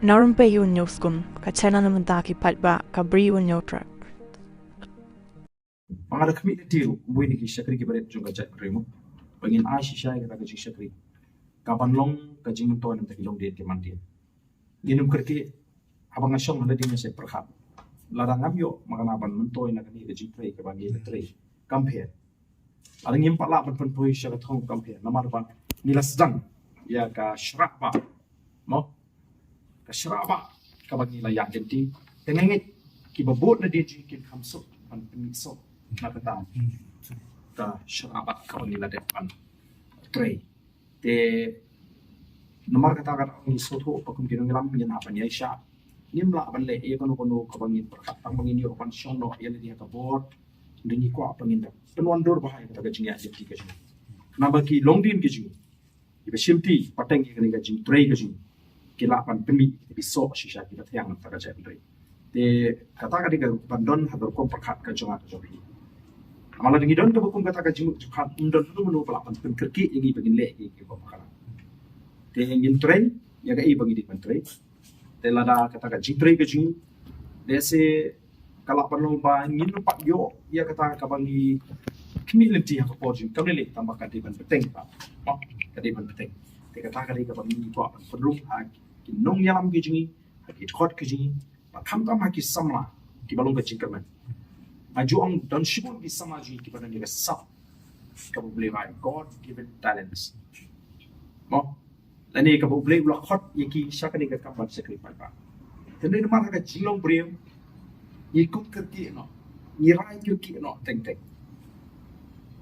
Narumpe Unyoskum, Kachanamantaki Patba, Cabri Unyotra. Pangada community wini ki shakri ki baret junga chat remo bangin a shisha ka ka shakri kapan long ka jing to nan long dia ke mandin ginum kerke abang asong handa dinga se perkhat larang am yo makana ban mun toy na ka ni ka jing trei ka bangi le trei compare alang yim pala ban pun poi shaka thong compare namar ban nila sedang ya ka shraba mo ka shraba ka bangi la ya denti tengengit ki babot na dia jing kin khamso ban pemiso nakata ka syarabat ka nila depan tray te nomor kata kata ni soto pakum kinong lam yan apan ya sya nimla ban le e kono kono ka bangin perkat pang bangin yo pan shono yan dia ka bot dingi ko apangin da penwan dor bahai ka jing ya jiti ka jing na baki long din ki jing ibe simti pateng ki ka jing tray ka jing kila pan pemi bi so shisha ki ta yang ta ka jai tray te kata ka diga bandon hador ko perkat ka jonga ka jobi malah dengan don kebukum kata kaji mukjizat undon itu menu pelapan penkerki yang bagi leh yang kau makanan. Dengan tren yang kau bagi di menteri. Telada kata kaji tren kaji. Desi kalau perlu bangin lupa yo, ia kata kabangi community yang kau jin. Kau ni tambah kadi penting pak. Kadi penting. Kata kadi kabangi kau perlu nong yalam kaji, kadi khot kaji. Kam kam haki sama di balong kaji kerman. Maju ang dan syukur di samaji kepada dia sah kamu boleh buat God given talents. Mo, dan ini kamu boleh ulah hot yang ki siapa ni kerja buat sacrifice pak. Jadi nama mereka jilong beriu, ikut kerja no, nirai kerja no, teng.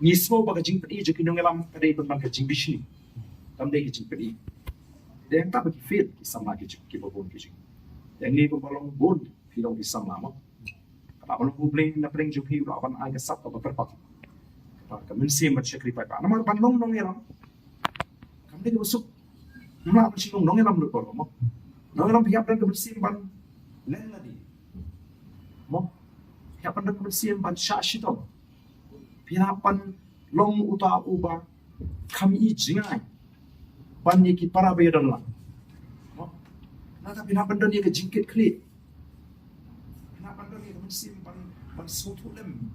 Ni semua bagai jing pedi jadi nong alam pada ibu bagai jing bisni, tamde jing pedi. Dan tak bagi fit sama kerja kita pun kerja. Yang ni pun balong bun, filong sama mo. Kalau boleh nak pergi jumpa orang agak sab atau berpak, kami mesti bersyukur pada. Nama bandung nong eram, kami ni busuk, nama apa sih nong eram lupa loh, nong eram pihak dan kami mesti ban lain lagi, pihak dan kami mesti ban syasyi tu, pihak ban long uta uba kami jingai, ban ni kita para bayaran lah, nada pihak dan dia kejingkit klik. Simpan pan soto lem.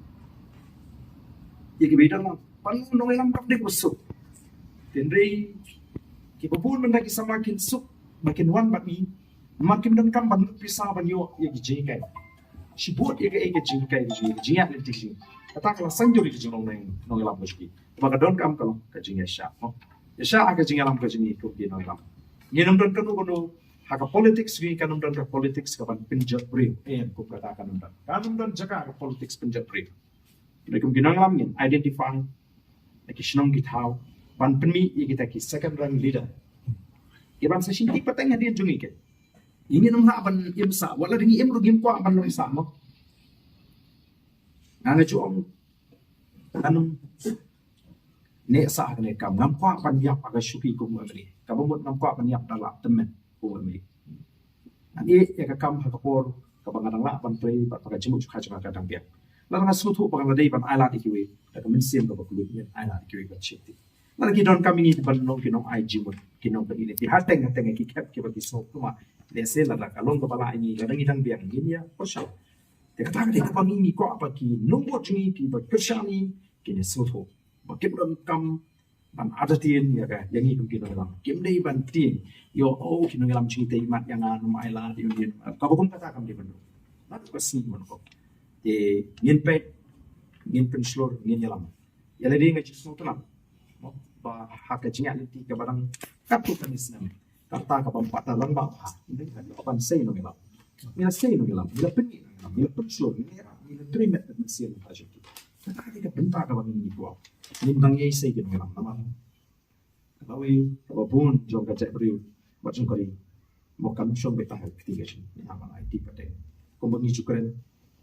Ya kebeda lah. Pan nong elam kap dek busuk. Tenrei kipapun benda kisah makin suk makin wan bagi makin dan kam ban pisah ban yo ya kijingkai. Sibut ya ke kijingkai jingat le tijing. Kata kalau sanjuri kijing nong elam meski. Maka don kam kalau kijing ya sya. Ya sya aga jing elam kijing itu di nong elam. Nyenong don kanu haka politics gi kanum dan politics kapan penjat beri ko kata kanum dan jaga ka politics penjat beri lekum ginang lamin identify ekisnong githau ban penmi kita ki second rank leader iban sa shinti pateng dia jungi ke ingin nong ban imsa wala dingi im rugim ko ban lo isa mo nana chuong kanum ne sa ne kam ngam kwa ban yap aga shuki kum ngri kabumut ngam kwa ban yap dala temen ummi ani ya kakam hakapor kabangan la pan play pat pakai jimuk kha chaka kadang biak la na sutu pakai dei pan ala dikiwe ta kamin sim ka bakulu ni ala dikiwe ka chiti la ki don kami ni ban long kinong ai jimuk kinong ka ni ti hateng hateng ki kap ki bagi so kuma le se la kalong ka bala ini la ngi dang biak ni ya posha te kata ka ka ni ko apa ki nungbo jingi ki ba kshani ki ne sutu ba kibram kam ban ada tien ya ka yang ini mungkin orang kim dei ban tien yo kita ngelam cerita imat yang anu maila di union kau pun katakan di benar nanti pasti menko ngin penslor ngin nyelam ya lagi ngaji sesuatu lah bah hak kecilnya nanti ke barang katu kanis nam kata ke bampat dalam bawah ini kan apa say no ngelam mila say no ngelam mila pengi mila penslor mila terima mesin aja tu tadi ke bentar ke bang ini gua ini bang ye say ke ngelam nama kalau apapun jom kacak beriu macam kali mau kamu show betah ketiga sih nama IT pada kombangi cukren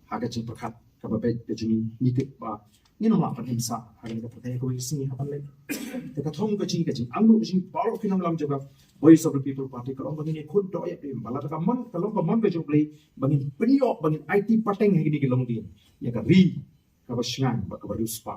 harga cing perkat kababet kecini nitik ba ini nama apa imsa harga kapatnya kau isi apa lagi kita thong kecing anggu kecing baru kita dalam juga voice of the people party kalau begini kun doa ya malah kaman kalau kaman bejo play bangin penyo bangin IT pateng yang gini gelong dia ya kari kabasyan ba kabarus pa